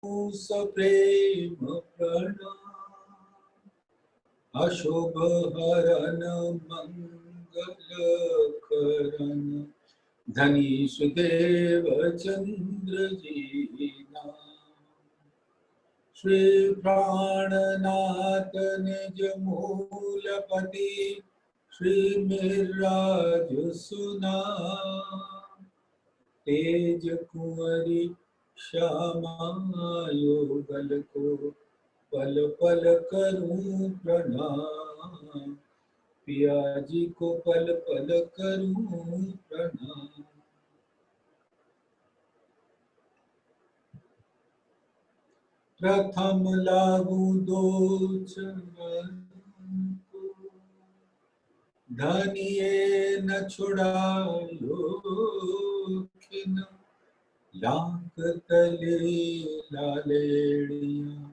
सप्रेम प्रणाम। अशुभ हरन मंगल करण धनीश देव चंद्र जी नाम। श्री प्राणनाथ निज मूलपति श्री मिराज सुनाम। तेज कुंवरी श्यामा युगल को पल पल करूं प्रणाम। पिया जी को पल पल करूं प्रणाम। प्रथम लागू दो चरण को धनिये न छुड़ायो खिन। लाख तले लालेड़िया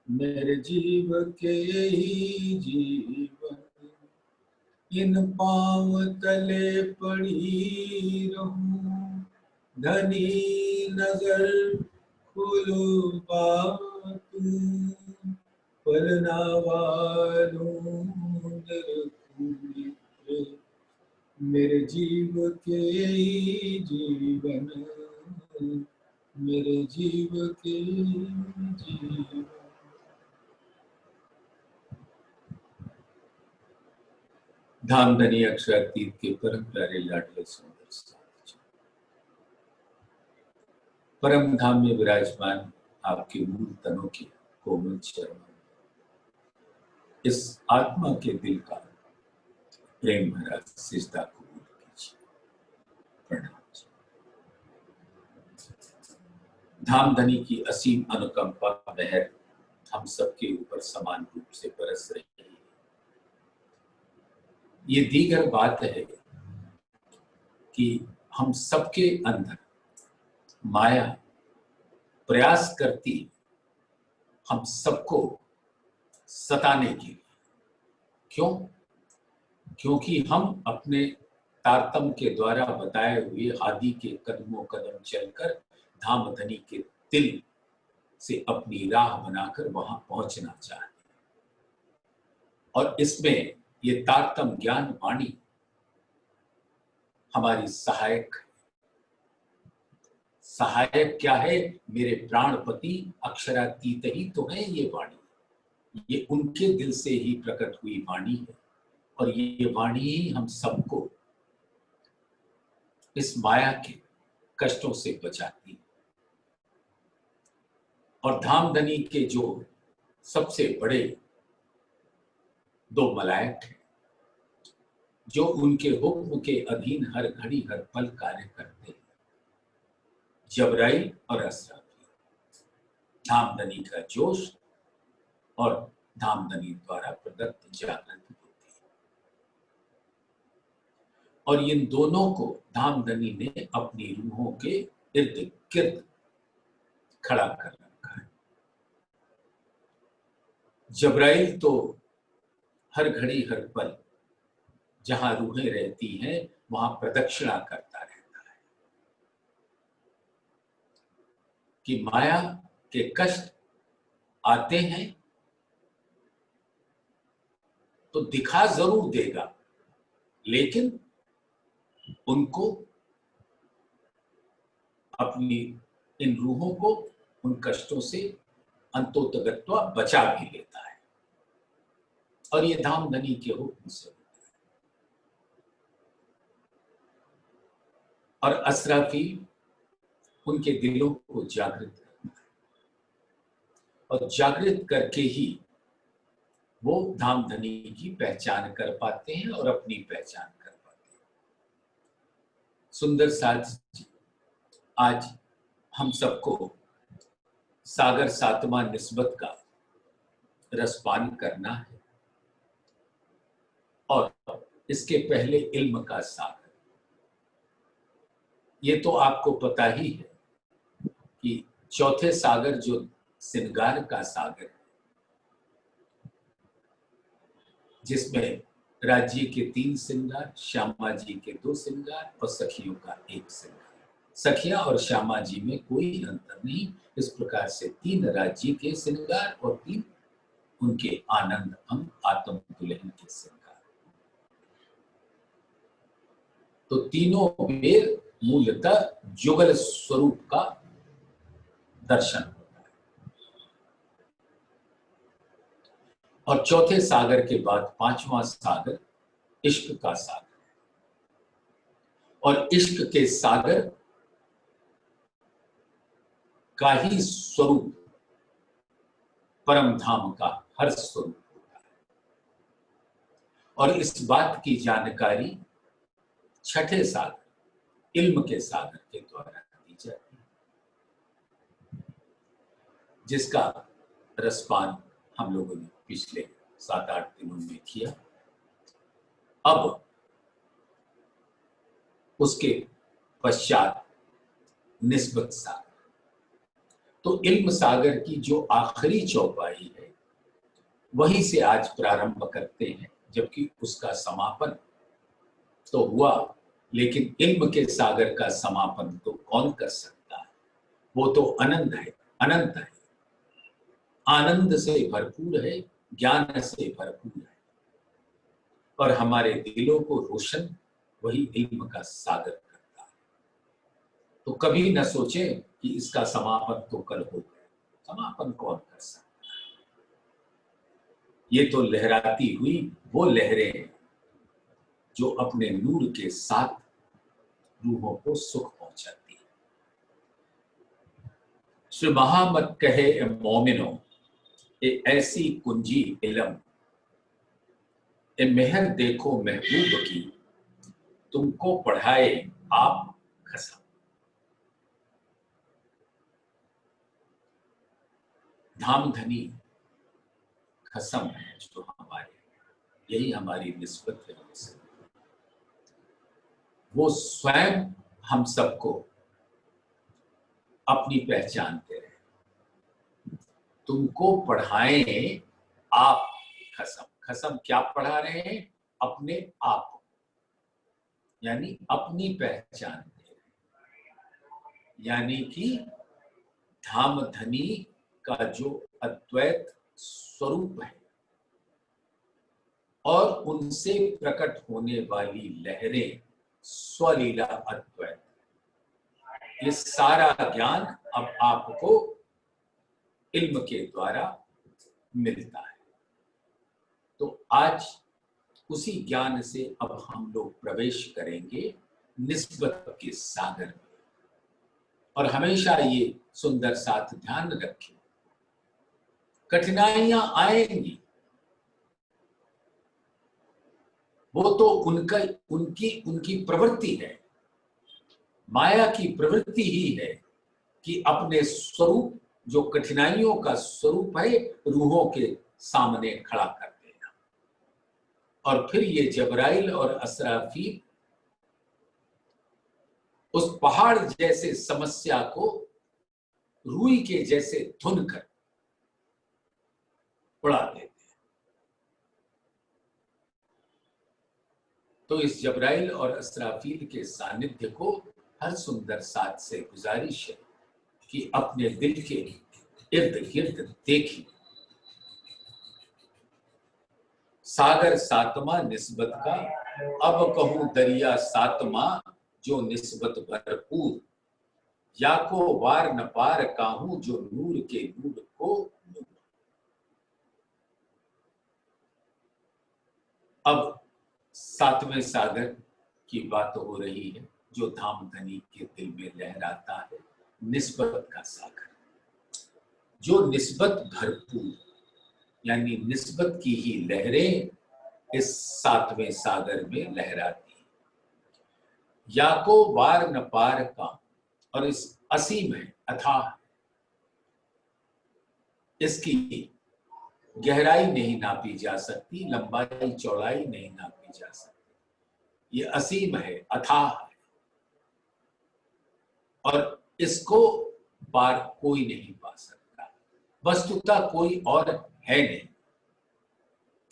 मेरे जीव के ही जीवन। इन पांव तले पड़ी रहूं धनी नजर खुलो बातू। पलना वालों मेरे जीव के ही जीवन। मेरे जीव के जीवन। धामधनी अक्षरातीत के परम प्यारे लाडले सुंदर साथ परम धाम में विराजमान आपके मूल तनों की कोमल चरणों इस आत्मा के दिल का प्रेम भरा सिजदा कबूल कीजिए। प्रणाम। धामधनी की असीम अनुकंपा महर हम सबके ऊपर समान रूप से बरस रही है। ये दीगर बात है कि हम सबके अंदर माया प्रयास करती हम सबको सताने के लिए। क्यों? क्योंकि हम अपने तारतम्य के द्वारा बताए हुए आदि के कदमों कदम चलकर धामधनी के दिल से अपनी राह बनाकर वहां पहुंचना चाहते हैं। और इसमें ये तारतम्य ज्ञान वाणी हमारी सहायक क्या है? मेरे प्राणपति अक्षरातीत ही तो है ये वाणी। ये उनके दिल से ही प्रकट हुई वाणी है और ये वाणी ही हम सबको इस माया के कष्टों से बचाती है। और धामधनी के जो सबसे बड़े दो मलायक हैं जो उनके हुक्म के अधीन हर घड़ी हर पल कार्य करते हैं, जबराइल और असराफील। धामधनी का जोश और धामधनी द्वारा प्रदत्त जागृत होती है। और इन दोनों को धामधनी ने अपनी रूहों के इर्द गिर्द खड़ा कर रखा है। जबराइल तो हर घड़ी हर पल जहां रूहें रहती हैं वहां प्रदक्षिणा करता रहता है कि माया के कष्ट आते हैं तो दिखा जरूर देगा, लेकिन उनको अपनी इन रूहों को उन कष्टों से अंतोतगत्वा बचा भी लेता है। और ये धामधनी के हुक्म से होता है। और असराफील उनके दिलों को जागृत करता है और जागृत करके ही वो धामधनी की पहचान कर पाते हैं और अपनी पहचान कर पाते हैं। सुंदर साथ जी, आज हम सबको सागर सातवां निस्बत का रसपान करना है और इसके पहले इल्म का सागर। ये तो आपको पता ही है कि चौथे सागर जो सिंगार का सागर है, जिसमें राज्य के 3 सिंगार, श्यामा जी के 2 सिंगार और सखियों का 1 सिंगार, सखिया और श्यामा जी में कोई अंतर नहीं। इस प्रकार से 3 राज्य के श्रृंगार और 3 उनके आनंद अंग आत्म दुल्हन के श्रृंगार। तो तीनों वेद मूलतः जुगल स्वरूप का दर्शन होता है। और चौथे सागर के बाद 5वां सागर इश्क का सागर है। और इश्क के सागर का ही स्वरूप परम धाम का हर स्वरूप होता है। और इस बात की जानकारी छठे सागर इल्म के सागर के द्वारा दी जाती है, जिसका रसपान हम लोगों ने पिछले 7-8 दिनों में किया। अब उसके पश्चात निस्बत सागर। तो इल्म सागर की जो आखिरी चौपाई है वहीं से आज प्रारंभ करते हैं, जबकि उसका समापन तो हुआ, लेकिन इल्म के सागर का समापन तो कौन कर सकता है? वो तो अनंत है, अनंत है, आनंद से भरपूर है, ज्ञान से भरपूर है। और हमारे दिलों को रोशन वही इल्म का सागर करता है। तो कभी न सोचें कि इसका समापन तो कल हो गया। समापन कौन कर सकता है? ये तो लहराती हुई वो लहरें हैं जो अपने नूर के साथ रूहों को सुख पहुंचाती है। श्री महामत कहे ए मोमिनो, ए ऐसी कुंजी इलम, ए मेहर देखो महबूब की, तुमको पढ़ाए आप कसम। धामधनी कसम है जो हमारे, यही हमारी निस्बत है उनसे। वो स्वयं हम सबको अपनी पहचान दे रहे हैं। तुमको पढ़ाएं आप कसम। कसम क्या पढ़ा रहे हैं? अपने आप, यानी अपनी पहचान दे रहे हैं। यानी कि धामधनी का जो अद्वैत स्वरूप है और उनसे प्रकट होने वाली लहरें स्वलीला अद्वैत, ये सारा ज्ञान अब आपको इल्म के द्वारा मिलता है। तो आज उसी ज्ञान से अब हम लोग प्रवेश करेंगे निस्बत के सागर में। और हमेशा ये सुंदर साथ ध्यान रखें, कठिनाइयां आएंगी, वो तो उनकी प्रवृत्ति है, माया की प्रवृत्ति ही है कि अपने स्वरूप, जो कठिनाइयों का स्वरूप है, रूहों के सामने खड़ा कर देना। और फिर ये जबराइल और असराफील उस पहाड़ जैसे समस्या को रुई के जैसे धुन कर उड़ा देते हैं। तो इस जबराइल और असराफील के सानिध्य को हर सुंदर साथ से गुजारिश है कि अपने दिल के इर्द गिर्द देखिए। सागर सातमा निस्बत का, अब कहूं दरिया सातमा जो निस्बत भरपूर, या को वार न पार काहूं जो नूर के नूर को नूर। अब 7वें सागर की बात हो रही है, जो धामधनी के दिल में लहराता है, निस्बत का सागर, जो निस्बत भरपूर, यानी निस्बत की ही लहरें इस 7वें सागर में लहराती है। या को वार न पार का, और इस असीम है, अथाह, इसकी गहराई नहीं नापी जा सकती, लंबाई चौड़ाई नहीं नापी जा सकती। ये असीम है, अथाह है, और इसको पार कोई नहीं पा सकता। वस्तुतः कोई और है नहीं,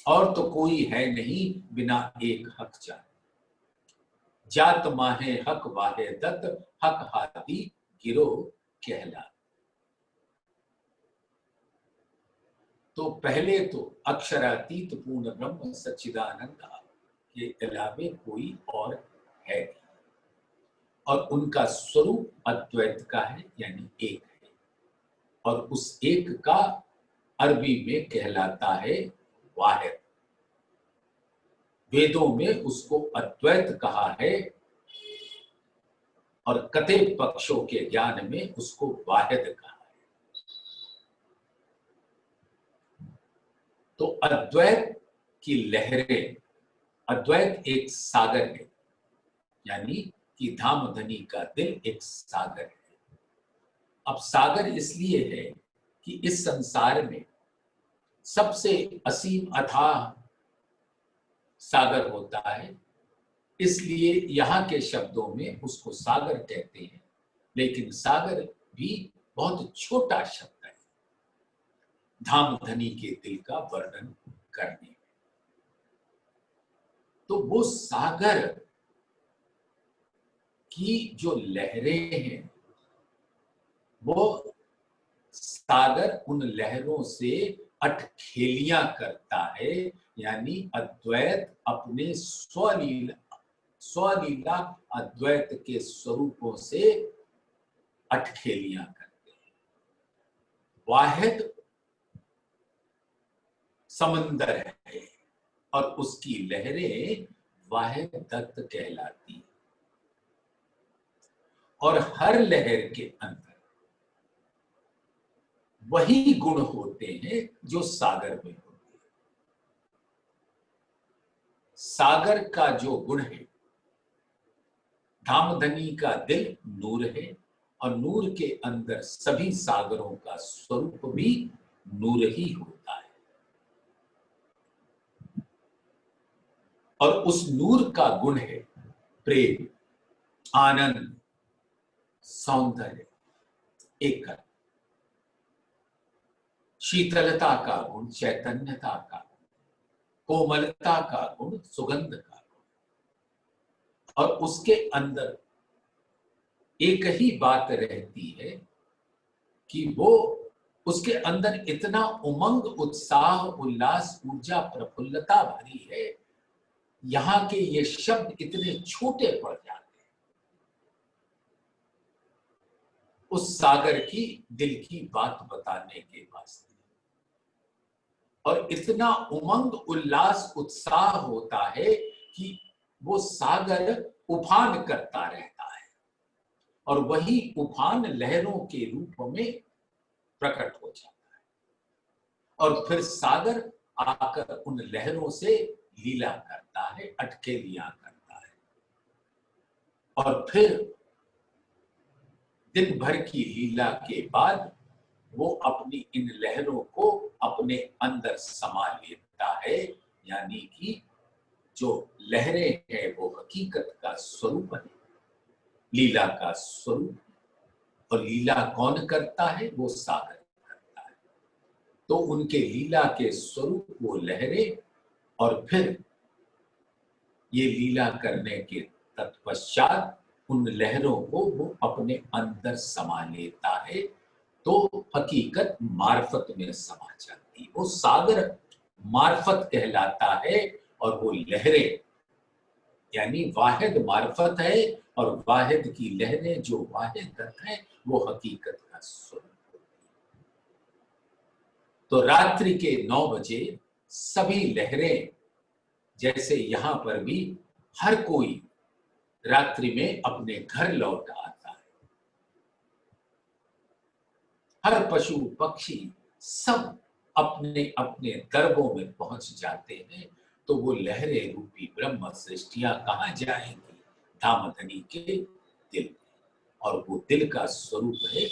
और तो कोई है नहीं बिना एक हक जाने। जात माहे हक वाहिदत हक हादी गिरो कहला। तो पहले तो अक्षरातीत पूर्ण ब्रह्म सच्चिदानंद के अलावे कोई और है नहीं, और उनका स्वरूप अद्वैत का है, यानी एक है, और उस एक का अरबी में कहलाता है वाहिद। वेदों में उसको अद्वैत कहा है, और कते पक्षों के ज्ञान में उसको वाहिद कहा है। तो अद्वैत की लहरें, अद्वैत एक सागर है, यानी कि धामधनी का दिल एक सागर है। अब सागर इसलिए है कि इस संसार में सबसे असीम अथाह सागर होता है, इसलिए यहां के शब्दों में उसको सागर कहते हैं। लेकिन सागर भी बहुत छोटा शब्द है धामधनी के दिल का वर्णन करने में। तो वो सागर की जो लहरें हैं, वो सागर उन लहरों से अटखेलियां करता है, यानी अद्वैत अपने स्वलीला अद्वैत के स्वरूपों से अटखेलियां करते हैं। वाहिद समंदर है और उसकी लहरें वाहिदत कहलाती हैं, और हर लहर के अंदर वही गुण होते हैं जो सागर में होते हैं। सागर का जो गुण है, धामधनी का दिल नूर है, और नूर के अंदर सभी सागरों का स्वरूप भी नूर ही होता है। और उस नूर का गुण है प्रेम, आनंद, सौंदर्य, एकता, शीतलता का गुण चैतन्यता का गुण, कोमलता का गुण सुगंध का गुण। और उसके अंदर एक ही बात रहती है कि वो उसके अंदर इतना उमंग, उत्साह, उल्लास, ऊर्जा, प्रफुल्लता भरी है, यहां के ये शब्द इतने छोटे पड़ जाते हैं उस सागर की दिल की बात बताने के वास्ते। और इतना उमंग, उल्लास, उत्साह होता है कि वो सागर उफान करता रहता है, और वही उफान लहरों के रूप में प्रकट हो जाता है, और फिर सागर आकर उन लहरों से लीला करता है, अटखेलियां करता है, और फिर दिन भर की लीला के बाद वो अपनी इन लहरों को अपने अंदर समा लेता है। यानी कि जो लहरें हैं वो हकीकत का स्वरूप है, लीला का स्वरूप, और लीला कौन करता है? वो सागर करता है। तो उनके लीला के स्वरूप वो लहरें, और फिर ये लीला करने के तत्पश्चात उन लहरों को वो अपने अंदर समा लेता है, तो हकीकत मार्फत में समा जाती है। वो सागर मार्फत कहलाता है, और वो लहरें यानी वाहिद मार्फत है, और वाहिद की लहरें जो वाहिदत है वो हकीकत का स्वरूप है। तो रात्रि के 9 बजे सभी लहरें, जैसे यहां पर भी हर कोई रात्रि में अपने घर लौट आता है, हर पशु पक्षी सब अपने अपने दरबों में पहुंच जाते हैं, तो वो लहरें रूपी ब्रह्म सृष्टियां कहां जाएंगी? धामधनी के दिल में, और वो दिल का स्वरूप है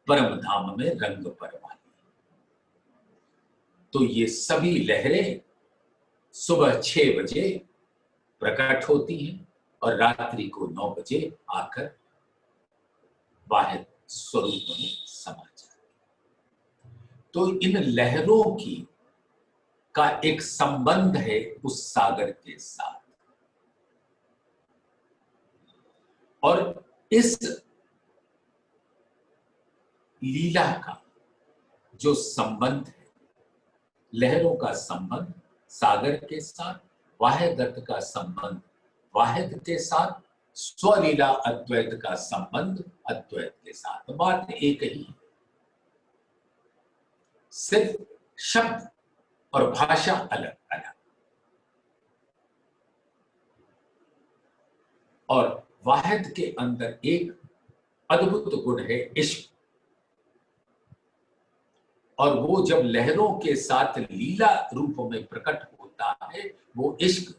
परम धाम में रंग परवानी। तो ये सभी लहरें सुबह 6 बजे प्रकट होती हैं, और रात्रि को 9 बजे आकर वाहिद स्वरूप में समा जाती है। तो इन लहरों की का एक संबंध है उस सागर के साथ। और इस लीला का जो संबंध है, लहरों का संबंध सागर के साथ, वाह्यगत का संबंध वाहिद के साथ, स्वलीला अद्वैत का संबंध अद्वैत के साथ, बात एक ही है। सिर्फ शब्द और भाषा अलग अलग। और वाहिद के अंदर एक अद्भुत गुण है इश्क, और वो जब लहरों के साथ लीला रूप में प्रकट होता है, वो इश्क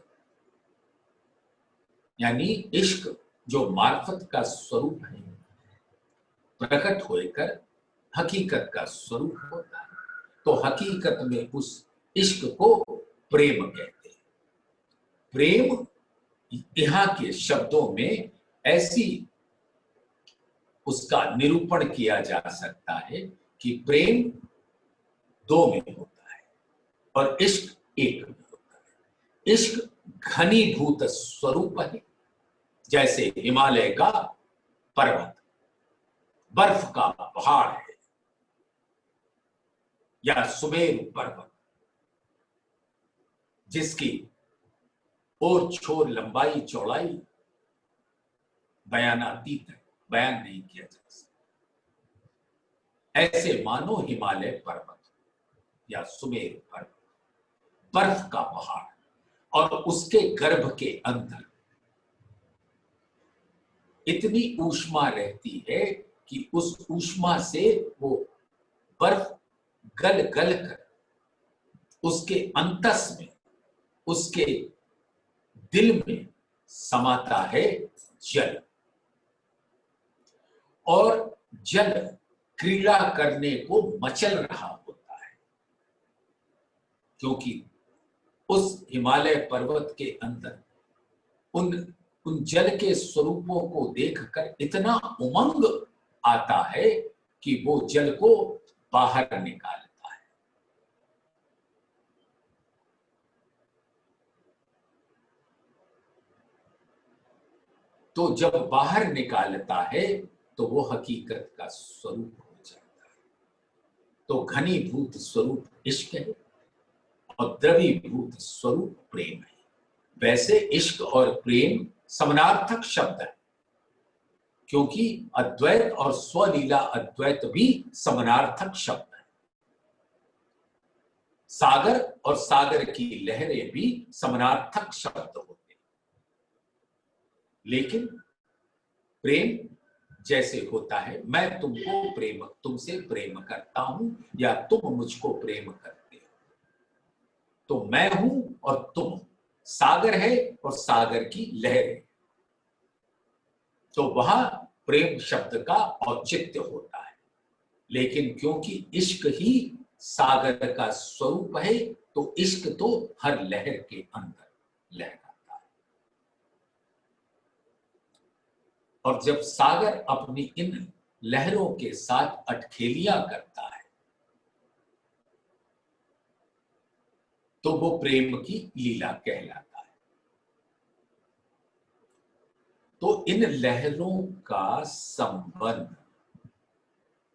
यानी इश्क जो मार्फत का स्वरूप है, प्रकट होकर हकीकत का स्वरूप होता है। तो हकीकत में उस इश्क को प्रेम कहते हैं। प्रेम यहां के शब्दों में ऐसी उसका निरूपण किया जा सकता है कि प्रेम दो में होता है और इश्क एक में होता है। इश्क घनीभूत स्वरूप है, जैसे हिमालय का पर्वत बर्फ का पहाड़ है, या सुमेरु पर्वत जिसकी ओर छोर लंबाई चौड़ाई बयानातीत है, बयान नहीं किया जा सकता। ऐसे मानो हिमालय पर्वत या सुमेरु पर्वत बर्फ का पहाड़, और उसके गर्भ के अंदर इतनी ऊष्मा रहती है कि उस ऊष्मा से वो बर्फ गल गल कर उसके अंतस में, उसके दिल में समाता है जल, और जल क्रीड़ा करने को मचल रहा होता है, क्योंकि उस हिमालय पर्वत के अंदर उन जल के स्वरूपों को देखकर इतना उमंग आता है कि वो जल को बाहर निकालता है। तो जब बाहर निकालता है तो वो हकीकत का स्वरूप हो जाता है। तो घनीभूत स्वरूप इश्क है और द्रवीभूत स्वरूप प्रेम है। वैसे इश्क और प्रेम समानार्थक शब्द है, क्योंकि अद्वैत और स्वलीला अद्वैत भी समानार्थक शब्द है। सागर और सागर की लहरें भी समानार्थक शब्द होते हैं, लेकिन प्रेम जैसे होता है, मैं तुमसे प्रेम करता हूं या तुम मुझको प्रेम करते हो, तो मैं हूं और तुम, सागर है और सागर की लहर है। तो वहां प्रेम शब्द का औचित्य होता है, लेकिन क्योंकि इश्क ही सागर का स्वरूप है, तो इश्क तो हर लहर के अंदर लहराता है। और जब सागर अपनी इन लहरों के साथ अटखेलियां करता है, तो वो प्रेम की लीला कहलाता है। तो इन लहरों का संबंध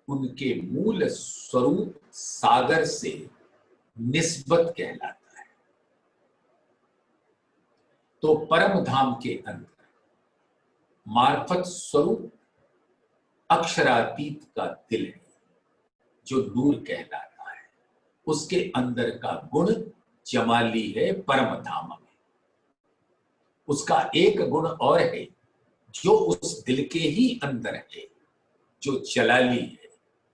उनके मूल स्वरूप सागर से निस्बत कहलाता है। तो परम धाम के अंदर मार्फत स्वरूप अक्षरातीत का दिल है, जो नूर कहलाता है। उसके अंदर का गुण जमाली है परम धाम में। उसका एक गुण और है जो उस दिल के ही अंदर है, जो जलाली है।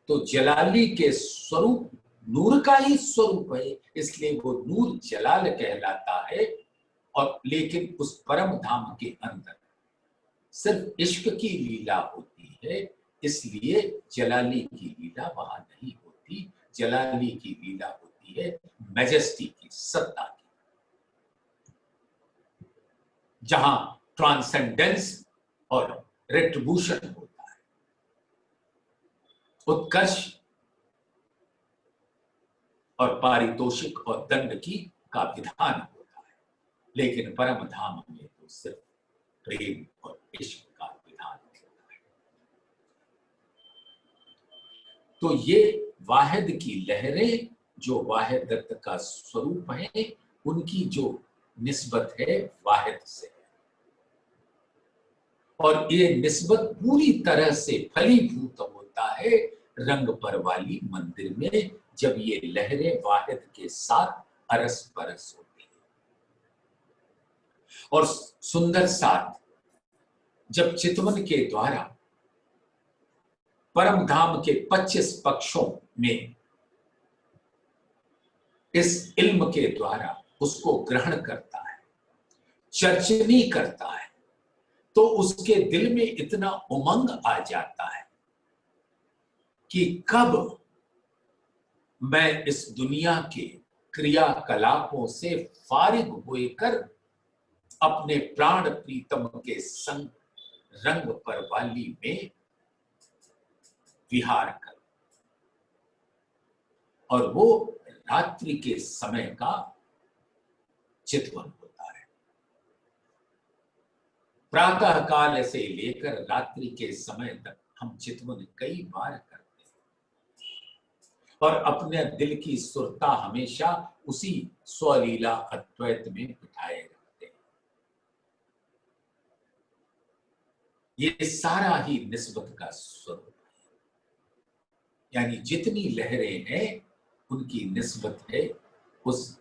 तो जलाली के स्वरूप नूर का ही स्वरूप है, इसलिए वो नूर जलाल कहलाता है। और लेकिन उस परम धाम के अंदर सिर्फ इश्क की लीला होती है, इसलिए जलाली की लीला वहां नहीं होती। जलाली की लीला होती है मैजेस्टी की, सत्ता की, जहां ट्रांसेंडेंस और रेट्रिब्यूशन होता है, उत्कर्ष और पारितोषिक और दंड की का विधान होता है। लेकिन परम धाम में तो सिर्फ प्रेम और इश्क का विधान तो ये वाहिद की लहरें जो वाहिदत का स्वरूप है, उनकी जो निस्बत है वाहिद से, और ये निस्बत पूरी तरह से फलीभूत होता है रंग पर वाली मंदिर में, जब ये लहरें वाहिद के साथ अरस परस होती है। और सुंदर साथ जब चितवन के द्वारा परम धाम के 25 पक्षों में इस इल्म के द्वारा उसको ग्रहण करता है, चर्चनी करता है, तो उसके दिल में इतना उमंग आ जाता है कि कब मैं इस दुनिया के क्रियाकलापों से फारिग होकर अपने प्राण प्रीतम के संग रंग पर वाली में विहार कर, और वो रात्रि के समय का चितवन होता है। प्रातः काल से लेकर रात्रि के समय तक हम चितवन कई बार करते हैं और अपने दिल की सुरता हमेशा उसी स्वलीला अद्वैत में बिठाए रखते हैं। ये सारा ही निस्बत का स्वरूप है, यानी जितनी लहरें हैं उनकी निस्बत है उस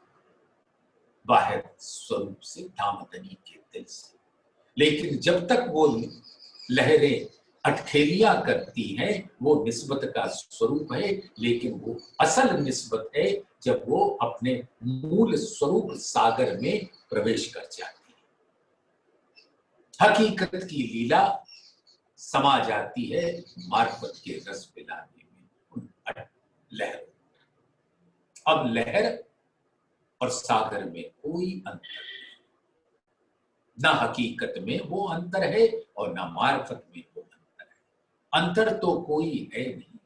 वाहिद स्वरूप से, धामधनी के दिल से। लेकिन जब तक वो लहरें अटखेलियां करती हैं, वो निस्बत का स्वरूप है, लेकिन वो असल निस्बत है जब वो अपने मूल स्वरूप सागर में प्रवेश कर जाती है। हकीकत की लीला समा जाती है मार्फत के रस पिलाने में उन लहरों। अब लहर और सागर में कोई अंतर नहीं, ना हकीकत में वो अंतर है और ना मार्फत में वो अंतर है। अंतर तो कोई है नहीं,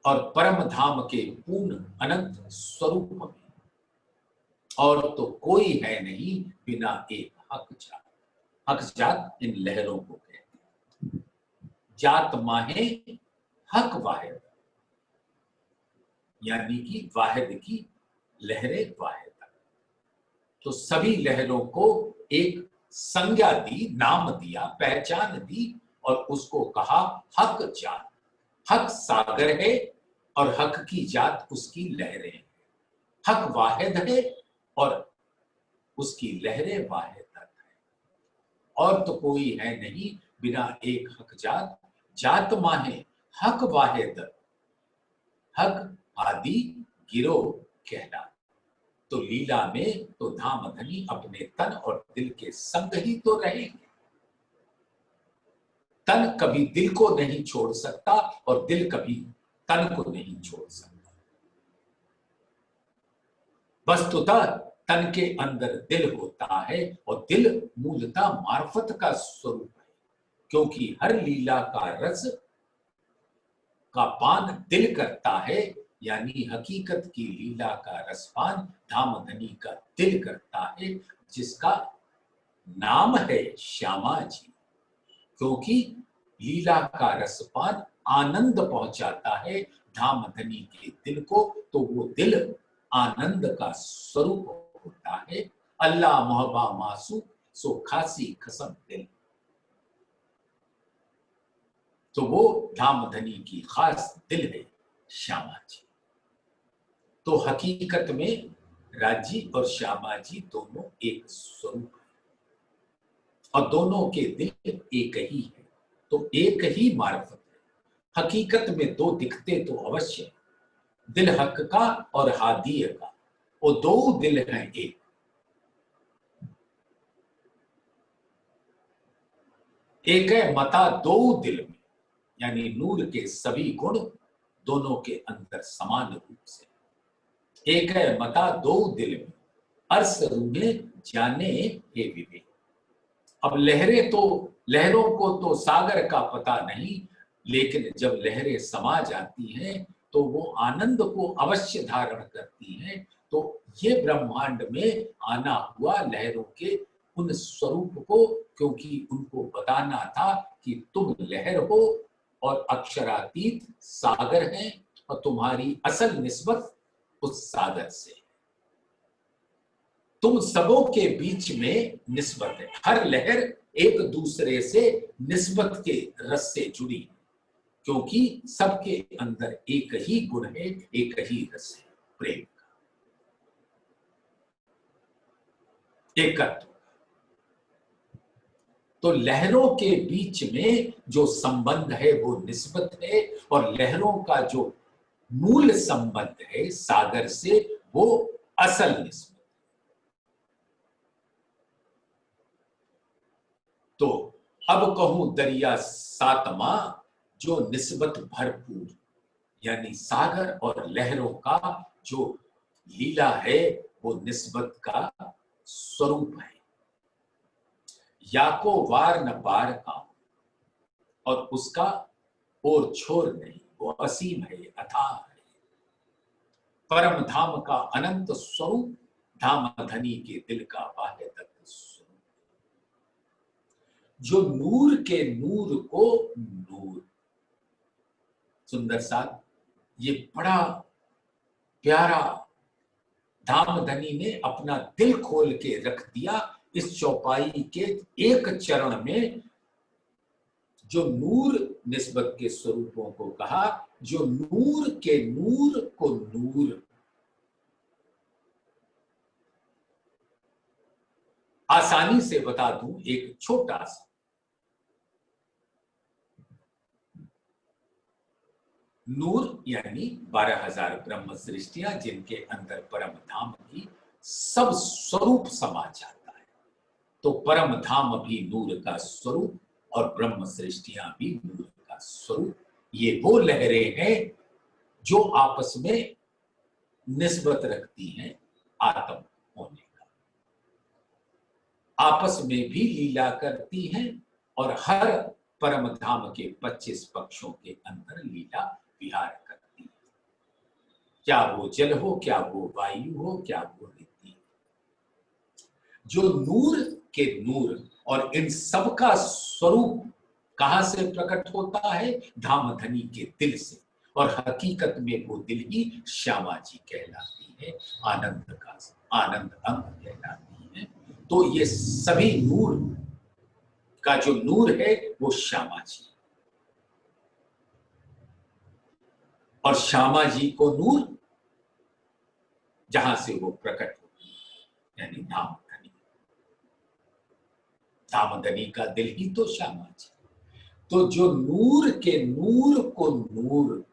और परम धाम के पूर्ण अनंत स्वरूप में और तो कोई है नहीं बिना एक हक जात। हक जात इन लहरों को कहते हैं। जात माहे हक वाहिद, यानी कि वाहिद की लहरें वाहिद। तो सभी लहरों को एक संज्ञा दी, नाम दिया, पहचान दी और उसको कहा हक जात। हक सागर है और हक की जात उसकी लहरें हैं। हक वाहिद है और उसकी लहरें वाहिद है, और तो कोई है नहीं बिना एक हक जात। जात माहे हक वाहिद, हक आदि गिरो कहला। तो लीला में तो धामधनी अपने तन और दिल के संग ही तो रहेंगे। तन कभी दिल को नहीं छोड़ सकता और दिल कभी तन को नहीं छोड़ सकता। वस्तुतः तन के अंदर दिल होता है और दिल मूलतः मार्फत का स्वरूप है, क्योंकि हर लीला का रस का पान दिल करता है, यानी हकीकत की लीला का रसपान धामधनी का दिल करता है, जिसका नाम है श्यामा जी। क्योंकि लीला का रसपान आनंद पहुंचाता है धामधनी के दिल को, तो वो दिल आनंद का स्वरूप होता है। अल्लाह मोहब्बा मासू सो खासी खसम दिल। तो वो धामधनी की खास दिल है श्यामा जी। तो हकीकत में राजी और श्यामा जी दोनों एक स्वरूप है और दोनों के दिल एक ही है, तो एक ही मार्फत है। हकीकत में दो दिखते तो अवश्य, दिल हक का और हादिय का, वो दो दिल हैं एक। एक है मता दो दिल में, यानी नूर के सभी गुण दोनों के अंदर समान रूप से। एक है मता दो दिल में, अर्स रूहे जाने हे विवेक। अब लहरों को तो सागर का पता नहीं, लेकिन जब लहरें समा जाती हैं तो वो आनंद को अवश्य धारण करती हैं। तो ये ब्रह्मांड में आना हुआ लहरों के उन स्वरूप को, क्योंकि उनको बताना था कि तुम लहर हो और अक्षरातीत सागर हैं और तुम्हारी असल निस्बत उस सागर से। तुम सबों के बीच में निस्बत है, हर लहर एक दूसरे से निस्बत के रस से जुड़ी, क्योंकि सबके अंदर एक ही गुण है, एक ही रस है, प्रेम का, एकत्व। तो लहरों के बीच में जो संबंध है वो निस्बत है, और लहरों का जो मूल संबंध है सागर से वो असल निस्बत। तो अब कहूं दरिया सातवां जो निस्बत भरपूर, यानी सागर और लहरों का जो लीला है वो निस्बत का स्वरूप है। या को वार न पार का, और उसका और छोर नहीं, वो असीम है, अथाह है। परम धाम का अनंत स्वरूप, धाम धनी के दिल का बाह्य तत्व स्वरूप, जो नूर के नूर को नूर। सुंदर साथ, ये बड़ा प्यारा धाम धनी ने अपना दिल खोल के रख दिया इस चौपाई के एक चरण में। जो नूर निस्बत के स्वरूपों को कहा, जो नूर के नूर को नूर। आसानी से बता दूं एक छोटा सा, नूर यानी 12,000 ब्रह्म सृष्टियां जिनके अंदर परम धाम की सब स्वरूप समा जाता है। तो परम धाम भी नूर का स्वरूप और ब्रह्म सृष्टियां भी नूर का स्वरूप। ये वो लहरें हैं जो आपस में निस्बत रखती हैं आत्म होने का, आपस में भी लीला करती हैं, और हर परम धाम के 25 पक्षों के अंदर लीला विहार करती है। क्या वो जल हो, क्या वो वायु हो, क्या वो नित्य। जो नूर के नूर और इन सब का स्वरूप कहां से प्रकट होता है? धाम धनी के दिल से, और हकीकत में वो दिल ही श्यामा जी कहलाती है, आनंद का आनंद अंग कहलाती है। तो ये सभी नूर का जो नूर है वो श्यामा जी, और श्यामा जी को नूर जहां से वो प्रकट होती है, यानी धाम धनी। धाम धनी का दिल ही तो श्यामा जी। तो जो नूर के नूर को नूर,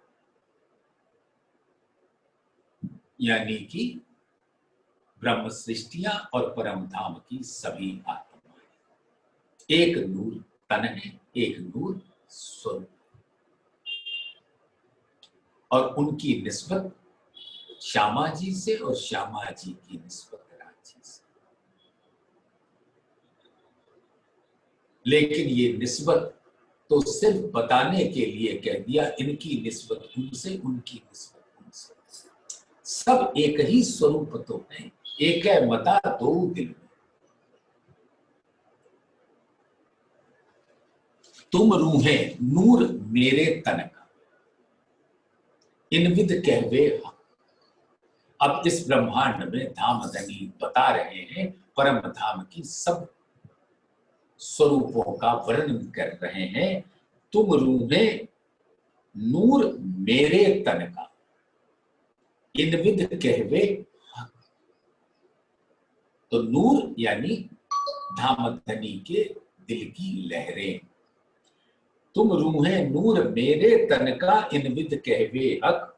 यानी कि ब्रह्म सृष्टियां और परम धाम की सभी आत्माएं, एक नूर तन है, एक नूर स्वरूप, और उनकी निस्बत श्यामा जी से, और श्यामा जी की निस्बत राजी से। लेकिन ये निस्बत तो सिर्फ बताने के लिए कह दिया, इनकी निस्बत उनसे, उनकी निस्बत उनसे। सब एक ही स्वरूप तो है, एक है मता दो दिल में। तुम रूहे नूर मेरे तन का, इनविद कहवे हक। अब इस ब्रह्मांड में धाम धनी बता रहे हैं, परम धाम की सब स्वरूपों का वर्णन कर रहे हैं। तुम रूहे नूर मेरे तन का, इनविद कहवे हक। तो नूर यानी धाम धनी के दिल की लहरें। तुम रूहे नूर मेरे तन का, इनविद कहवे हक।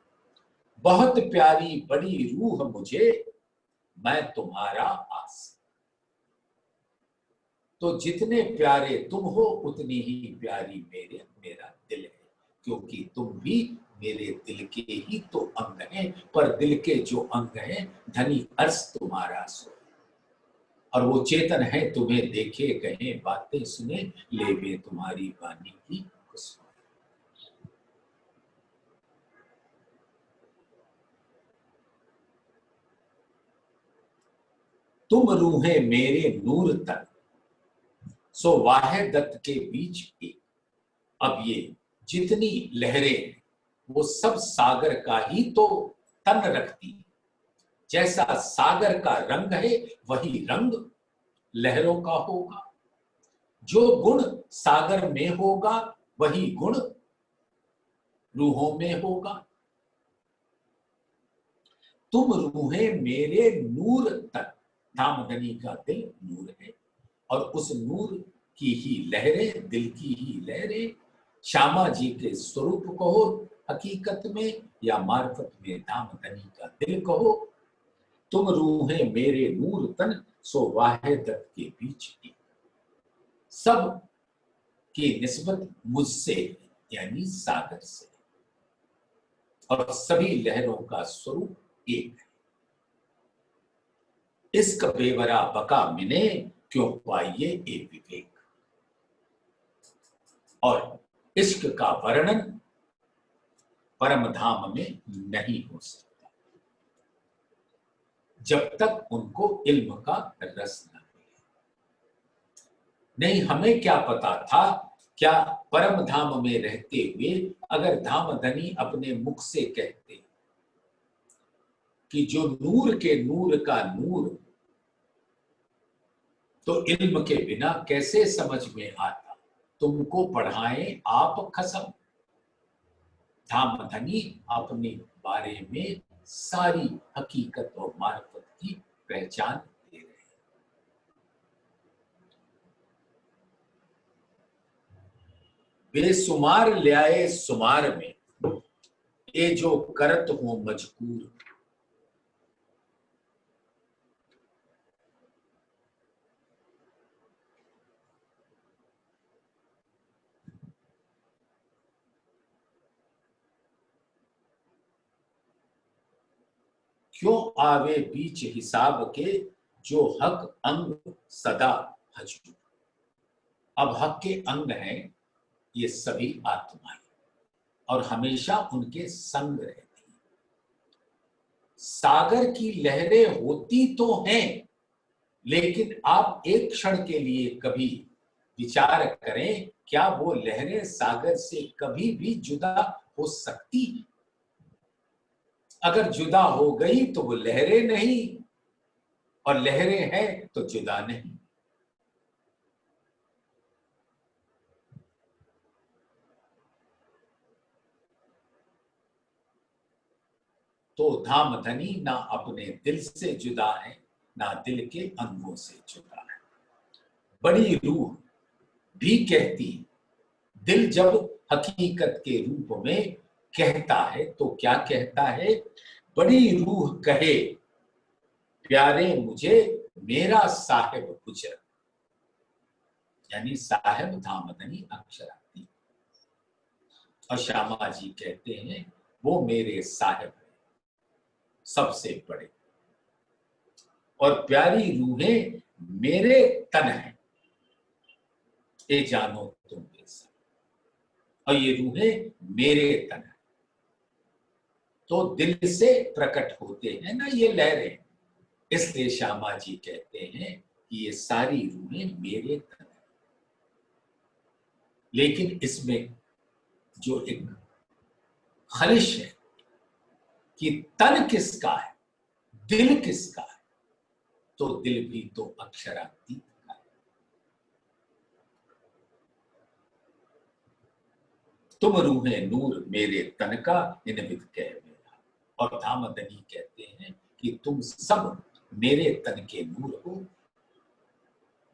बहुत प्यारी बड़ी रूह मुझे, मैं तुम्हारा आस। तो जितने प्यारे तुम हो उतनी ही प्यारी मेरा दिल है, क्योंकि तुम भी मेरे दिल के ही तो अंग हैं। पर दिल के जो अंग हैं, धनी अर्श तुम्हारा सो, और वो चेतन है तुम्हें देखे कहे बातें सुने, ले वे तुम्हारी वाणी की खुशबू। तुम रूहे मेरे नूर तन, सो वाहे दत्त के बीच एक। अब ये जितनी लहरें वो सब सागर का ही तो तन रखती। जैसा सागर का रंग है वही रंग लहरों का होगा। जो गुण सागर में होगा वही गुण रूहों में होगा। तुम रूहें मेरे नूर तन, धामधनी का दिल नूर है और उस नूर की ही लहरें, दिल की ही लहरें श्यामा जी के स्वरूप कहो हकीकत में, या मार्फत में धामधनी का दिल कहो। तुम रूहें मेरे नूर तन, सो वाहिदत के बीच की। सब की निस्बत मुझसे यानी सागर से, और सभी लहरों का स्वरूप एक है। इश्क बेवरा बका मिने, क्यों पाइए ए विवेक। और इश्क का वर्णन परम धाम में नहीं हो सकता जब तक उनको इल्म का रस न मिले। नहीं, हमें क्या पता था, क्या परम धाम में रहते हुए अगर धामधनी अपने मुख से कहते कि जो नूर के नूर का नूर, तो इल्म के बिना कैसे समझ में आता। तुमको पढ़ाएं आप कसम, धामधनी अपने बारे में सारी हकीकत और मार्फत की पहचान दे रहे हैं। बेसुमार ल्याए सुमार में, ये जो करत हो मजकूर। क्यों आवे बीच हिसाब के, जो हक अंग सदा हजूर। अब हक के अंग हैं ये सभी आत्माएं और हमेशा उनके संग रहती। सागर की लहरें होती तो हैं, लेकिन आप एक क्षण के लिए कभी विचार करें, क्या वो लहरें सागर से कभी भी जुदा हो सकती हैं? अगर जुदा हो गई तो वो लहरें नहीं, और लहरें हैं तो जुदा नहीं। तो धामधनी ना अपने दिल से जुदा है, ना दिल के अंगों से जुदा है। बड़ी रूह भी कहती, दिल जब हकीकत के रूप में कहता है तो क्या कहता है। बड़ी रूह कहे प्यारे मुझे मेरा साहिब गुजर, यानी साहिब धामधनी अक्षराती। और श्यामा जी कहते हैं वो मेरे साहिब है सबसे बड़े, और प्यारी रूहें मेरे तन है, ये जानो तुम बेसा। और ये रूहें मेरे तन है, तो दिल से प्रकट होते हैं ना ये लहरें, इसलिए श्यामा जी कहते हैं कि ये सारी रूहें मेरे तन है। लेकिन इसमें जो एक खलिश है कि तन किसका है, दिल किसका है, तो दिल भी तो अक्षरातीत का है। तुम रूहें नूर मेरे तन का, निनवित कह मेरा। और धामधनी कहते हैं कि तुम सब मेरे तन के नूर हो।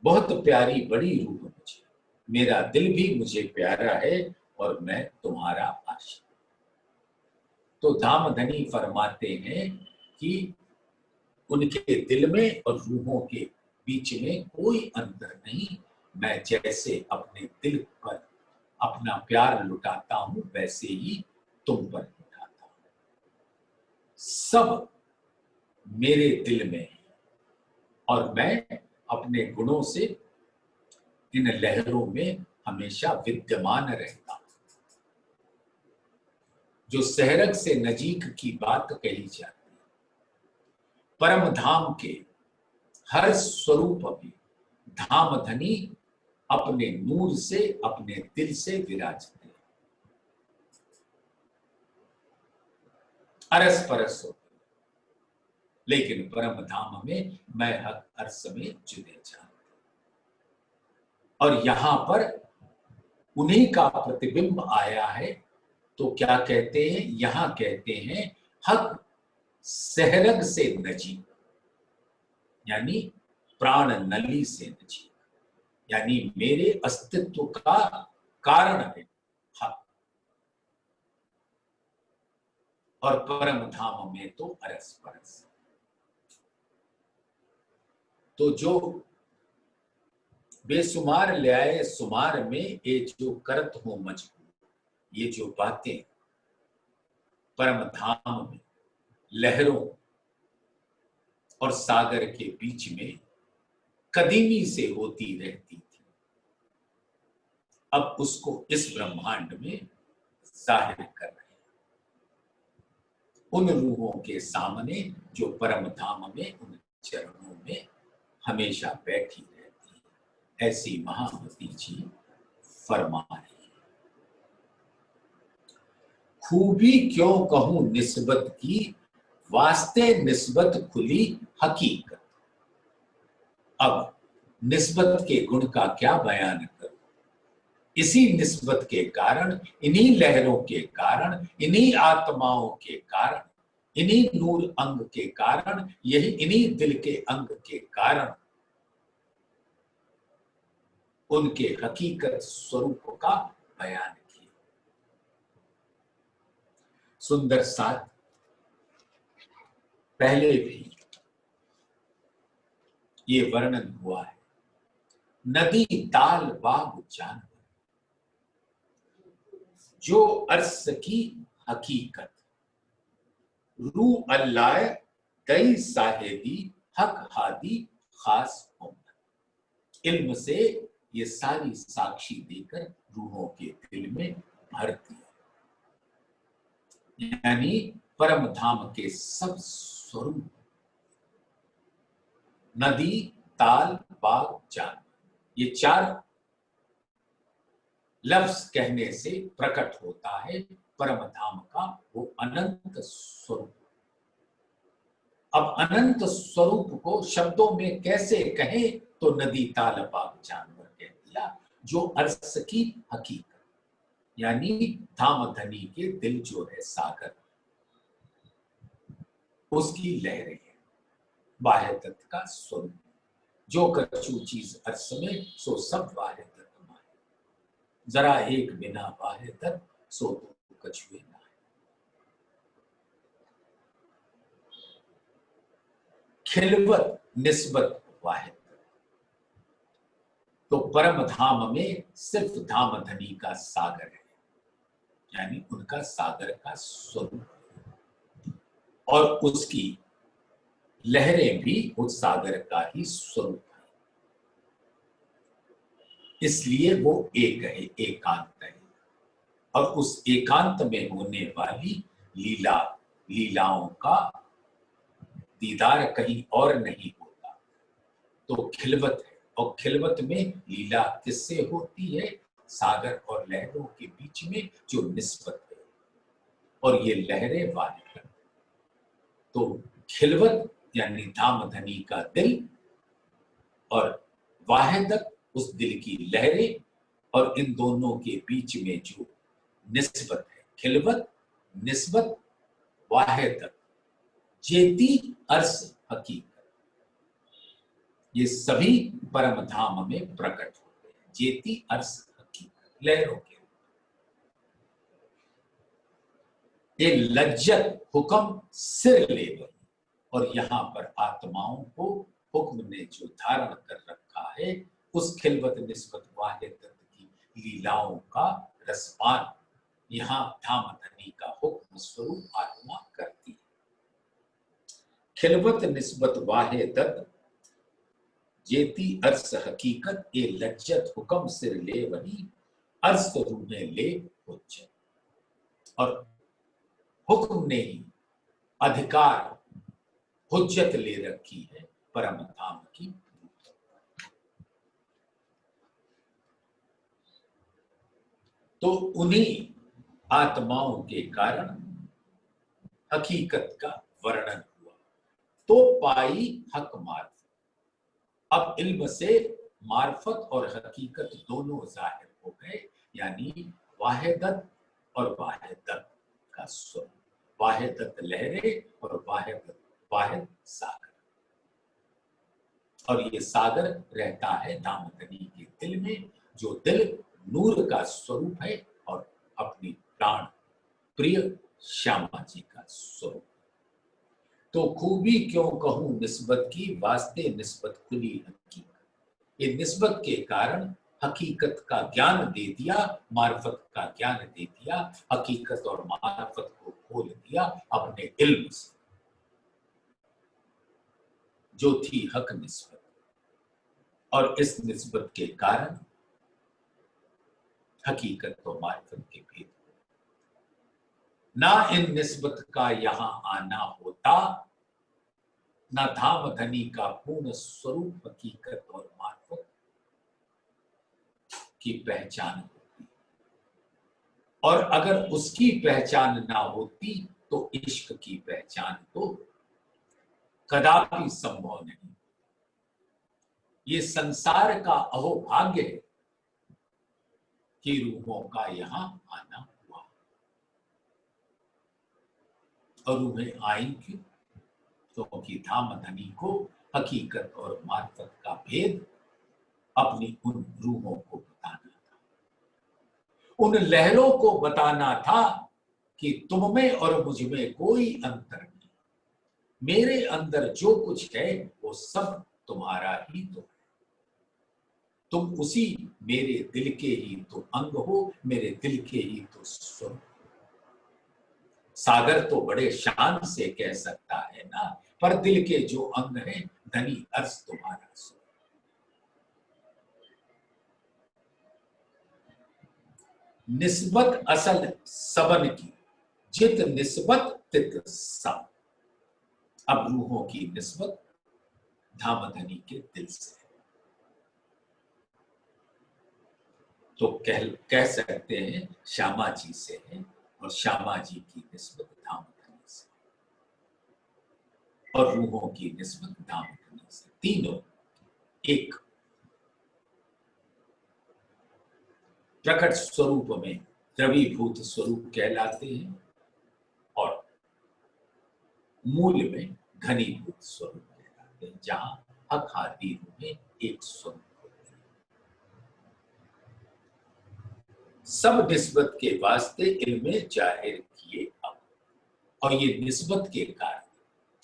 बहुत प्यारी बड़ी रूह मुझे, मेरा दिल भी मुझे प्यारा है और मैं तुम्हारा आशिक। तो धामधनी फरमाते हैं कि उनके दिल में और रूहों के बीच में कोई अंतर नहीं। मैं जैसे अपने दिल पर अपना प्यार लुटाता हूं, वैसे ही तुम पर लुटाता हूं। सब मेरे दिल में है और मैं अपने गुणों से इन लहरों में हमेशा विद्यमान रहता हूं। जो सहरग से नजीक की बात कही जाती है, परम धाम के हर स्वरूप में धामधनी अपने नूर से, अपने दिल से विराजते हैं। अरस परस हो, लेकिन परम धाम में मैं हक अर्स में जुदे जान। और यहां पर उन्हीं का प्रतिबिंब आया है। तो क्या कहते हैं, यहां कहते हैं हक सहरग से नजीक, यानी प्राण नली से नजीक, यानी मेरे अस्तित्व का कारण है हक। और परम धाम में तो अरस परस। तो जो बेसुमार ले आए सुमार में, ये जो करत हो मजबूर, ये जो बातें परम धाम में लहरों और सागर के बीच में कदीमी से होती रहती थी, अब उसको इस ब्रह्मांड में जाहिर कर रहे हैं उन रूहों के सामने जो परम धाम में उन चरणों में हमेशा बैठी रहती है। ऐसी महामती जी फरमा रही है, खूबी क्यों कहूं निस्बत की, वास्ते निस्बत खुली हकीकत। अब निस्बत के गुण का क्या बयान करूं, इसी निस्बत के कारण, इन्हीं लहरों के कारण, इन्हीं आत्माओं के कारण, इन्हीं नूर अंग के कारण, यही इन्हीं दिल के अंग के कारण उनके हकीकत स्वरूप का बयान किया। सुंदर साथ पहले भी ये वर्णन हुआ है, नदी ताल बाग जानवर, जो अर्स की हकीकत, रू अल्लाह दई साहेदी हक हादी खास उम्र। इल्म से ये सारी साक्षी देकर रूहों के दिल में भर दिया, यानी परम धाम के सब स्वरूप, नदी ताल बाग जानवर, ये चार लफ्ज कहने से प्रकट होता है परम धाम का वो अनंत स्वरूप। अब अनंत स्वरूप को शब्दों में कैसे कहें, तो नदी ताल बाग जानवर कह दिया, जो अर्स की हकीकत, यानी धाम धनी के दिल जो है सागर, उसकी लहरें हैं, बाह्य तत्व का स्वरूप, जो कछु चीज अर्स में सो सब बाह्य तत्व में, जरा एक बिना बाह्य तत्व सो तो कछुए ना। खिलवत निस्बत वाहिद, तो परम धाम में सिर्फ धाम धनी का सागर है, यानी उनका सागर का स्वरूप, और उसकी लहरें भी उस सागर का ही स्वरूप है, इसलिए वो एक है, एकांत है। और उस एकांत में होने वाली लीलाओं का दीदार कहीं और नहीं होता, तो खिलवत है। और खिलवत में लीला किससे होती है, सागर और लहरों के बीच में जो निस्बत है, और ये लहरें वाहिद, तो खिलवत यानी धाम धनी का दिल, और वाहिदत उस दिल की लहरें, और इन दोनों के बीच में जो निस्बत है, खिलवत निस्बत वाहिदत जेती अर्स हकीकत, ये सभी परम धाम में प्रकट होते हैं। जेती अर्स हकीकत, लहरों के, ये लज्जत हुक्म सिर ले गई, और यहां पर आत्माओं को हुक्म ने जो धारण कर रखा है, उस खिलवत निस्बत वाहिदत की लीलाओं का रसपान यहां धाम धनी का हुक्म स्वरूप आत्मा करती है। खिलवत निस्बत वाहिदत जेती अर्स हकीकत, ये लज्जत हुक्म सिर ले वही, अर्स रूहे ले हुज्जत, और हुक्म ने ही अधिकार हुज्जत ले रखी है परम धाम की। तो उन्हीं आत्माओं के कारण हकीकत का वर्णन हुआ, तो पाई हक मार्फत। अब इल्म से मार्फत और हकीकत दोनों जाहिर हो गए, यानी वाहिदत और वाहिदत का स्वरूप, वाहिदत लहरें और वाहिद सागर। और ये सागर रहता है दामदनी के दिल में, जो दिल नूर का स्वरूप है और अपनी प्राण प्रिय श्यामा जी का स्वरूप। तो खूबी क्यों कहूं निस्बत की, वास्ते निस्बत खुली हकीकत। ये निस्बत के कारण हकीकत का ज्ञान दे दिया, मार्फत का ज्ञान दे दिया, हकीकत और मार्फत को खोल दिया अपने इल्म से, जो थी हक निस्बत। और इस निस्बत के कारण हकीकत और मार्फत के भेद, ना इन निस्बत का यहां आना होता, ना धाम धनी का पूर्ण स्वरूप हकीकत और मार्फत की पहचान होती। और अगर उसकी पहचान ना होती तो इश्क की पहचान तो कदापि संभव नहीं। ये संसार का अहोभाग्य है कि रूहों का यहां आना हुआ। और रूहें आई क्यों? क्योंकि धाम धनी को हकीकत और मार्फत का भेद अपनी उन रूहों को बताना था, उन लहरों को बताना था कि तुम में और मुझ में कोई अंतर नहीं, मेरे अंदर जो कुछ है वो सब तुम्हारा ही तो है, तुम उसी मेरे दिल के ही तो अंग हो, मेरे दिल के ही तो स्वरूप। सागर तो बड़े शान से कह सकता है ना, पर दिल के जो अंग है धनी अर्ज तुम्हारा स्वरूप। निस्बत असल सबन की, जित निस्बत तित सब। अब रूहों की निस्बत धामधनी के दिल से है, तो कह सकते हैं श्यामा जी से है, और श्यामा जी की निस्बत धामधनी से, और रूहों की निस्बत धामधनी से। तीनों एक प्रकट स्वरूप में द्रवीभूत स्वरूप कहलाते हैं, और मूल में घनीभूत स्वरूप कहलाते हैं, जहां हक हादी में एक स्वरूप होते हैं। सब निस्बत के वास्ते इल्मे जाहिर किए अब, और ये निस्बत के कारण,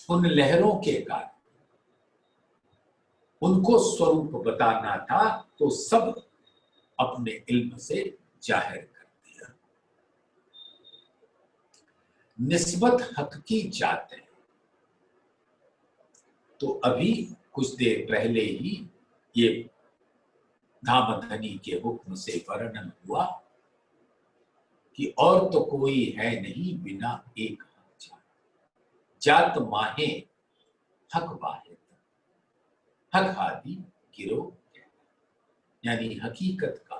उन लहरों के कारण उनको स्वरूप बताना था, तो सब अपने इल्म से जाहिर कर दिया। निस्बत हक की जात है, तो अभी कुछ देर पहले ही ये धामधनी के हुक्म से वर्णन हुआ कि और तो कोई है नहीं बिना एक हक जात, जात माहे हक वाहिद, हक हादी गिरो, यानी हकीकत का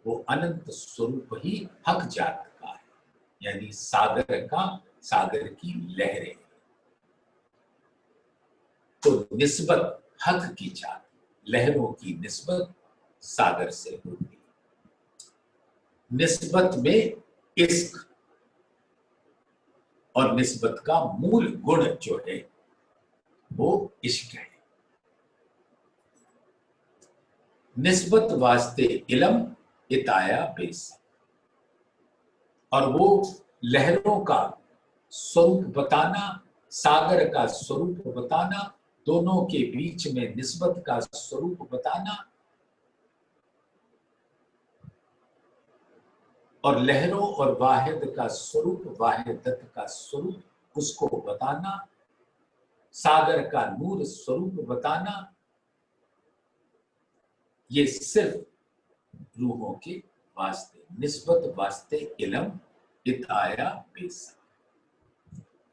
वो अनंत स्वरूप ही हक जात का है, यानी सागर का, सागर की लहरें। तो निस्बत हक की जात, लहरों की निस्बत सागर से होगी। निस्बत में इश्क और निस्बत का मूल गुण जो है वो इश्क है। निस्बत वास्ते इलम इताया बेस, और वो लहरों का स्वरूप बताना, सागर का स्वरूप बताना, दोनों के बीच में निस्बत का स्वरूप बताना, और लहरों और वाहिद का स्वरूप, वाहिदत का स्वरूप, उसको बताना, सागर का नूर स्वरूप बताना, ये सिर्फ रूहों के वास्ते, निस्बत वास्ते इल्म इताया बेसा,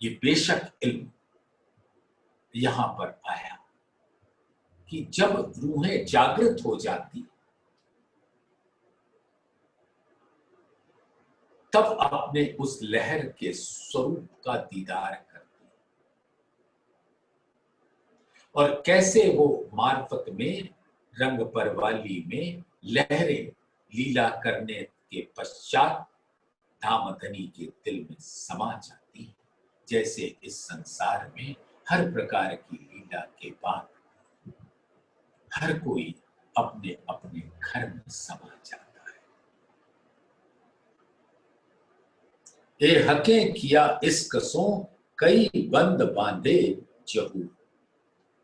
ये बेशक इल्म यहां पर आया कि जब रूहें जागृत हो जाती, तब अपने उस लहर के स्वरूप का दीदार करती है और कैसे वो मार्फत में रंग परवाली में लहरें लीला करने के पश्चात धामधनी के दिल में समा जाती है। जैसे इस संसार में हर प्रकार की लीला के बाद हर कोई अपने अपने घर में समा जाता है। ए हके किया इश्क सो कई बंद बांधे जहू,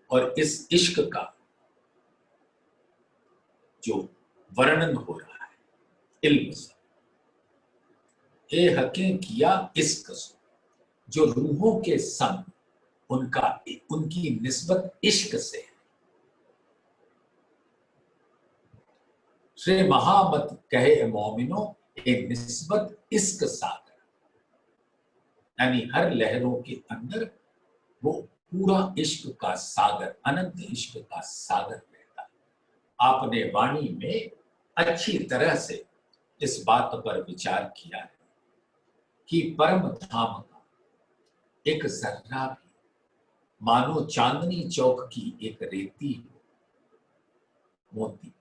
और इस इश्क का जो वर्णन हो रहा है इल्म से, ए हके किया इश्क सो, जो रूहों के संग उनकी निस्बत इश्क से है। श्री महामत कहे मोमिनो ए निस्बत इश्क सागर, यानी हर लहरों के अंदर वो पूरा इश्क का सागर, अनंत इश्क का सागर रहता है। आपने वाणी में अच्छी तरह से इस बात पर विचार किया है कि परम धाम का एक जर्रा भी मानो चांदनी चौक की एक रेती हो, मोती,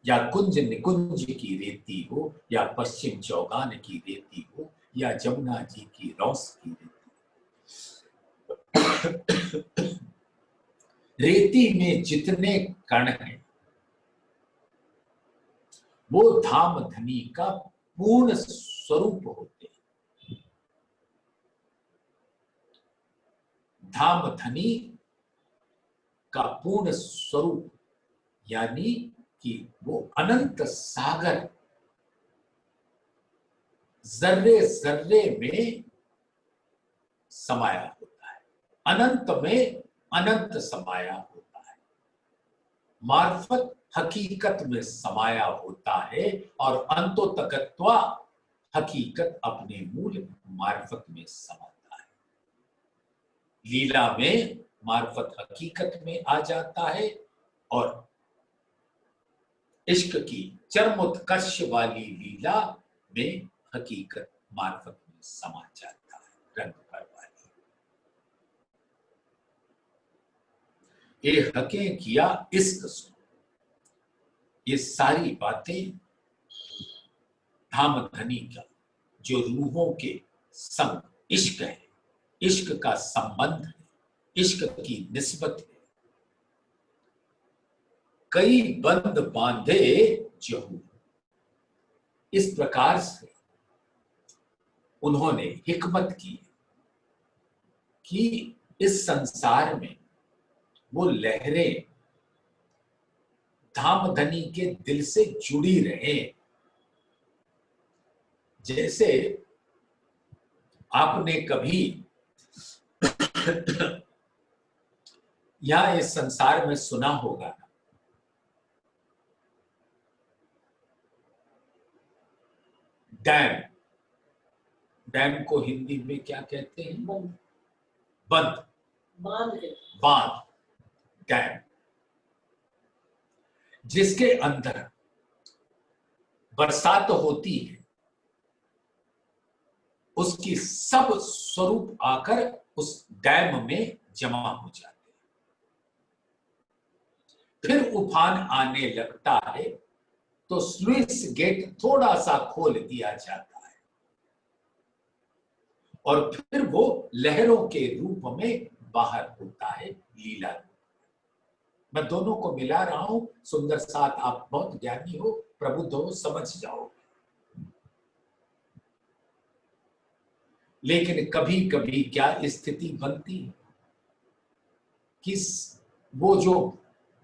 या कुंज निकुंज की रेती हो, या पश्चिम चौगान की रेती हो, या जमुना जी की रौस की रेती। रेती में जितने कण हैं वो धाम धनी का पूर्ण स्वरूप होते हैं। धाम धनी का पूर्ण स्वरूप यानी कि वो अनंत सागर जर्रे जर्रे में समाया होता है, अनंत में अनंत समाया होता है, मार्फत हकीकत में समाया होता है, और अंतोतकत्वा हकीकत अपने मूल मार्फत में समाता है। लीला में मार्फत हकीकत में आ जाता है और इश्क की चरमोत्कर्ष वाली लीला में हकीकत मार्फत में समा जाता है। रंग परवाली ये हके किया इश्क सो, ये सारी बातें धाम धनी का जो रूहों के संग इश्क है, इश्क का संबंध है, इश्क की निस्बत है। कई बंद बांधे जहू, इस प्रकार से उन्होंने हिकमत की कि इस संसार में वो लहरें धामधनी के दिल से जुड़ी रहे। जैसे आपने कभी यहां इस संसार में सुना होगा डैम, डैम को हिंदी में क्या कहते हैं? बंद, बांध, डैम, जिसके अंदर बरसात होती है, उसकी सब स्वरूप आकर उस डैम में जमा हो जाते हैं। फिर उफान आने लगता है तो स्लुइस गेट थोड़ा सा खोल दिया जाता है और फिर वो लहरों के रूप में बाहर होता है लीला। मैं दोनों को मिला रहा हूं, सुंदर साथ, आप बहुत ज्ञानी हो, प्रबुद्ध हो, समझ जाओ। लेकिन कभी कभी क्या स्थिति बनती है कि वो जो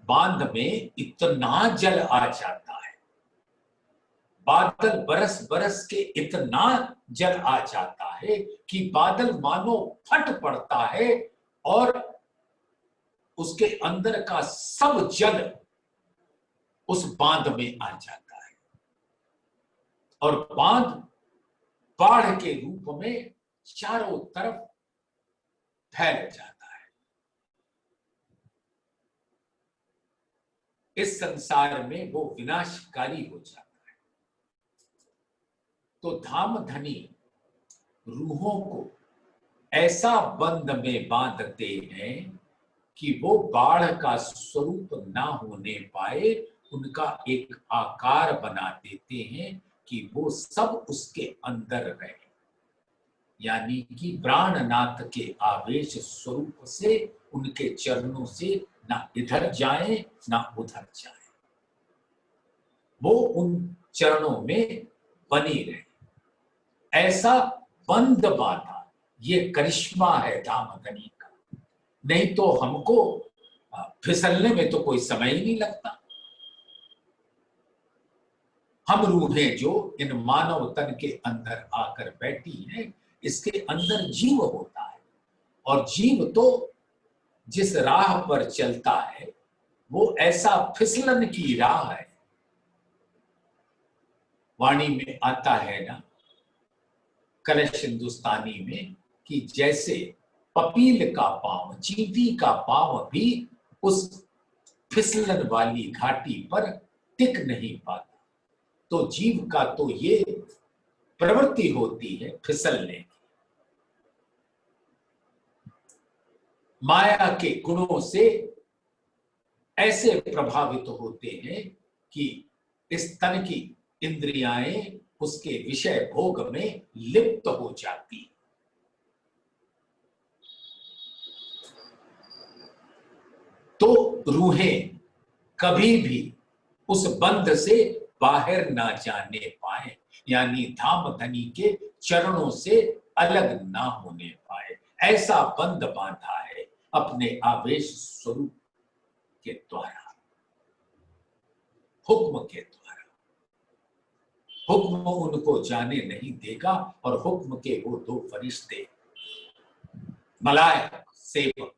बांध में इतना जल आ जाता है, बादल बरस बरस के इतना जल आ जाता है कि बादल मानो फट पड़ता है और उसके अंदर का सब जल उस बांध में आ जाता है और बांध बाढ़ के रूप में चारों तरफ फैल जाता है। इस संसार में वो विनाशकारी हो जाता है। तो धामधनी रूहों को ऐसा बंध में बांधते हैं कि वो बाढ़ का स्वरूप ना होने पाए, उनका एक आकार बना देते हैं कि वो सब उसके अंदर रहे। यानी कि प्राणनाथ के आवेश स्वरूप से उनके चरणों से ना इधर जाए ना उधर जाए, वो उन चरणों में बनी रहे। ऐसा बंद बांधा, ये करिश्मा है धामधनी का। नहीं तो हमको फिसलने में तो कोई समय ही नहीं लगता। हम रूहें जो इन मानव तन के अंदर आकर बैठी हैं, इसके अंदर जीव होता है, और जीव तो जिस राह पर चलता है वो ऐसा फिसलन की राह है। वाणी में आता है ना कलश हिंदुस्तानी में कि जैसे पपील का पांव, चींटी का पांव भी उस फिसलन वाली घाटी पर टिक नहीं पाता, तो जीव का तो ये प्रवृत्ति होती है फिसलने की। माया के गुणों से ऐसे प्रभावित होते हैं कि इस तन की इंद्रियाएं उसके विषय भोग में लिप्त हो जाती। तो रूहें कभी भी उस बंध से बाहर ना जाने पाए, यानी धामधनी के चरणों से अलग ना होने पाए, ऐसा बंध बांधा है अपने आवेश स्वरूप के द्वारा, हुक्म के द्वारा। हुक्म उनको जाने नहीं देगा, और हुक्म के वो दो फरिश्ते मलाइक सेवक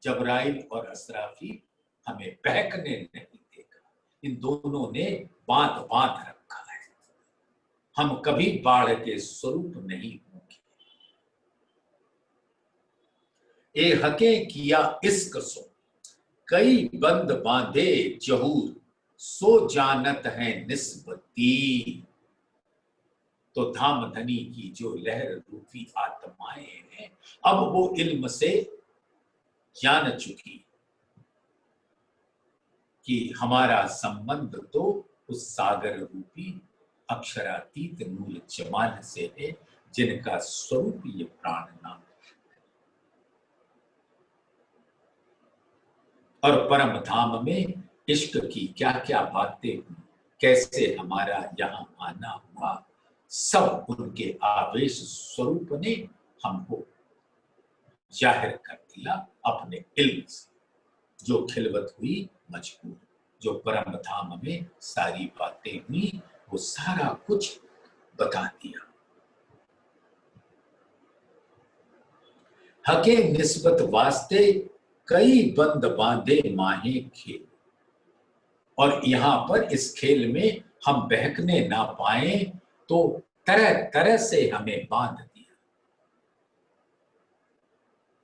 जबराइल और असराफी हमें बहकने नहीं देगा। इन दोनों ने बांध बांध रखा है। हम कभी बाढ़ के स्वरूप नहीं होंगे। ए हके किया इश्क सो, कई बंद बांधे जहूर, सो जानत है निस्बती। तो धामधनी की जो लहर रूपी आत्माएं हैं, अब वो इल्म से जान चुकी कि हमारा संबंध तो उस सागर रूपी अक्षरातीत मूल जमाल से है, जिनका स्वरूप ये प्राण नाम है। और परम धाम में इश्क की क्या क्या बातें हुई, कैसे हमारा यहाँ आना हुआ, सब उनके आवेश स्वरूप ने हमको जाहिर कर दिया अपने इल्म से। जो खिलवत हुई मजबूर, जो परम धाम में सारी बातें हुई, वो सारा कुछ बता दिया। हके निस्बत वास्ते कई बंद बांधे माहे खेल, और यहां पर इस खेल में हम बहकने ना पाए, तो तरह तरह से हमें बांध दिया।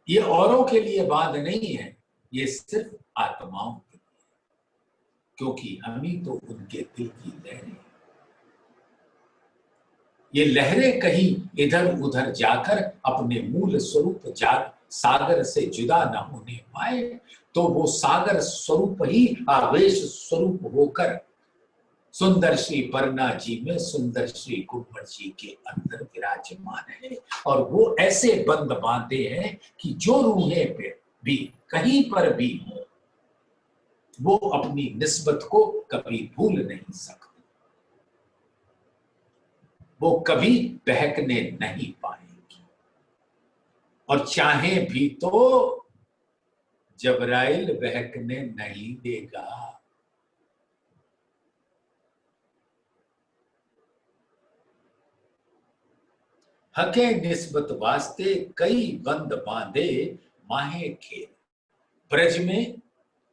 ये औरों के लिए बांध नहीं है, ये सिर्फ आत्माओं के लिए, क्योंकि हम ही तो उनके दिल की लहरें। ये लहरें कहीं इधर उधर जाकर अपने मूल स्वरूप सागर से जुदा न होने पाए, तो वो सागर स्वरूप ही आवेश स्वरूप होकर सुंदर श्री परना जी में सुंदर श्री गुम्बद जी के अंदर विराजमान है। और वो ऐसे बंद बांधे हैं कि जो रूहें पे भी कहीं पर भी हो, वो अपनी निस्बत को कभी भूल नहीं सकते, वो कभी बहकने नहीं पाएंगी। और चाहे भी तो जबराइल बहकने नहीं देगा। हके निस्बत वास्ते कई बंद बांधे माहे खेल। ब्रज में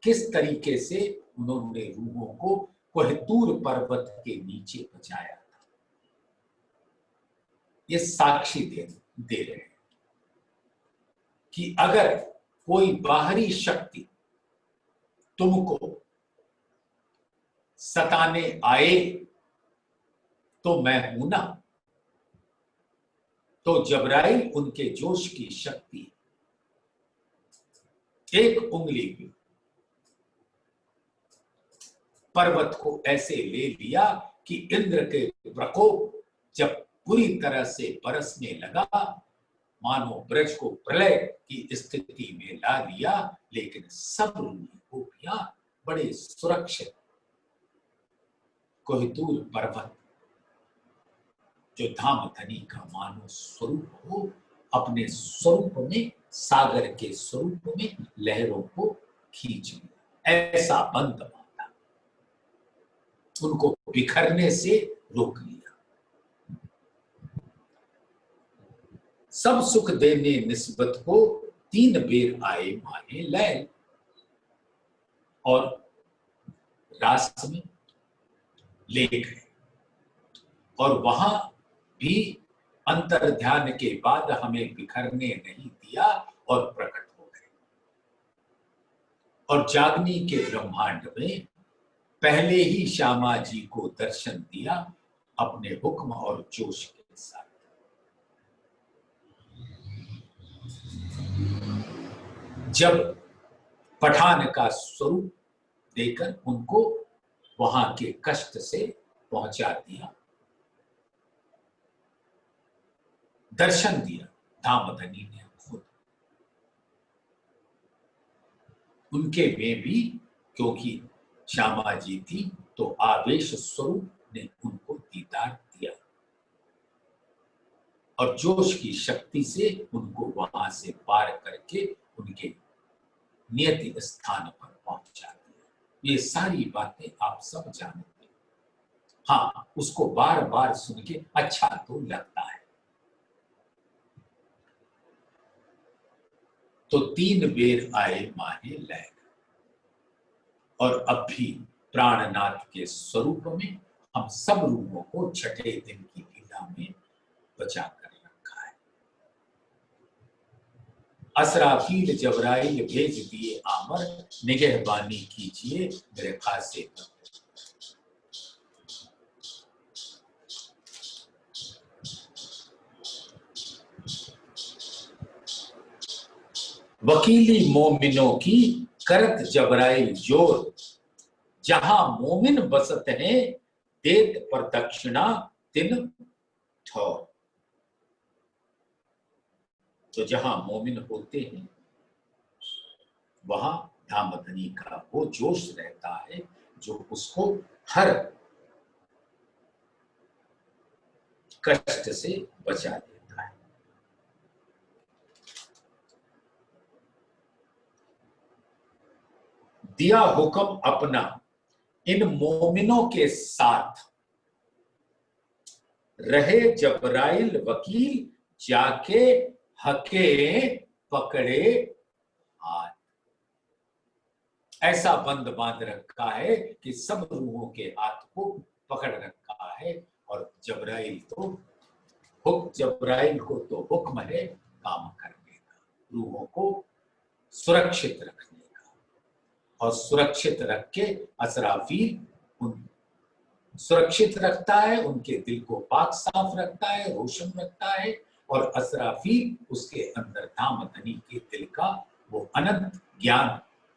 किस तरीके से उन्होंने रूहों को कोहतूर पर्वत के नीचे बचाया था, ये साक्षी दे रहे हैं कि अगर कोई बाहरी शक्ति तुमको सताने आए, तो मैं हूं ना। तो जबराइल उनके जोश की शक्ति, एक उंगली भी पर्वत को ऐसे ले लिया कि इंद्र के प्रकोप जब पूरी तरह से बरसने लगा, मानो ब्रज को प्रलय की स्थिति में ला दिया। लेकिन सब गोपियां बड़े सुरक्षित, कोहिनूर पर्वत जो धामधनी का मानो स्वरूप हो, अपने स्वरूप में, सागर के स्वरूप में लहरों को खींच लिया। ऐसा बंद बांधा, उनको बिखरने से रोक लिया। सब सुख देने निस्बत को तीन बेर आए माहे लैल, और रास में ले गए और वहां भी अंतर ध्यान के बाद हमें बिखरने नहीं दिया और प्रकट हो गए। और जागनी के ब्रह्मांड में पहले ही श्यामा जी को दर्शन दिया अपने हुक्म और जोश के साथ। जब पठान का स्वरूप देकर उनको वहां के कष्ट से पहुंचा दिया, दर्शन दिया धामधनी ने खुद। उनके में भी क्योंकि श्यामा जी थी तो आवेश स्वरूप ने उनको दीदार दिया और जोश की शक्ति से उनको वहां से पार करके उनके नियति स्थान पर पहुंचा दिया। ये सारी बातें आप सब जानते हैं। हाँ, उसको बार बार सुन के अच्छा तो लगता है। तो तीन बेर आए माहे लैल, और अब भी प्राणनाथ के स्वरूप में हम सब रूपों को छठे दिन की लीला में बचा कर रखा है। असराफील जबराइल भेज दिए आमर, निगहबानी कीजिए मेरे खासे पर। वकीली मोमिनों की करत जबराइल जोर, जहां मोमिन बसत हैं देत प्रदक्षिणा तिन ठौर। तो जहां मोमिन होते हैं वहां धामधनी का वो जोश रहता है जो उसको हर कष्ट से बचा देता है। दिया हुक्म अपना इन मोमिनों के साथ, रहे जबराइल वकील जाके हके पकड़े हाथ। ऐसा बंद बांध रखा है कि सब रूहों के हाथ को पकड़ रखा है। और जबराइल को तो हुक्म है काम करने का, रूहों को सुरक्षित रखने का, और सुरक्षित रख के असराफील उन सुरक्षित रखता है, उनके दिल को पाक साफ रखता है, रोशन रखता है। और असराफील उसके अंदर धामधनी के दिल का वो अनंत ज्ञान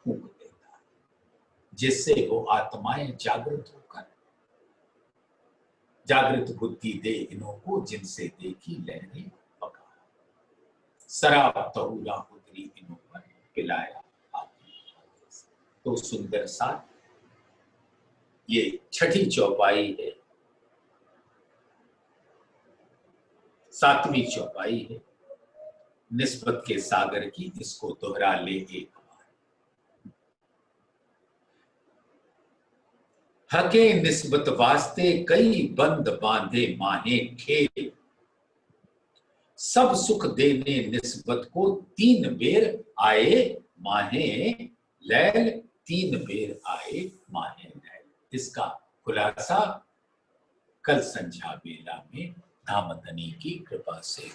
फूंक देता है, जिससे वो आत्माएं जागृत होकर जागृत बुद्धि दे इन्हों को, जिनसे देखी लहरें पका, शराब तहुला उतरी इन्हों पर पिलाया आदि। तो सुंदर सा ये छठी चौपाई है, सातवीं चौपाई है निस्बत के सागर की। इसको दोहरा ले एक बार। हके निस्बत वास्ते कई बंद बांधे माहे खेल, सब सुख देने निस्बत को तीन बेर आए माहे लैल, तीन बेर आए माहे लैल। इसका खुलासा कल संध्या बेला में धामधनी की कृपा से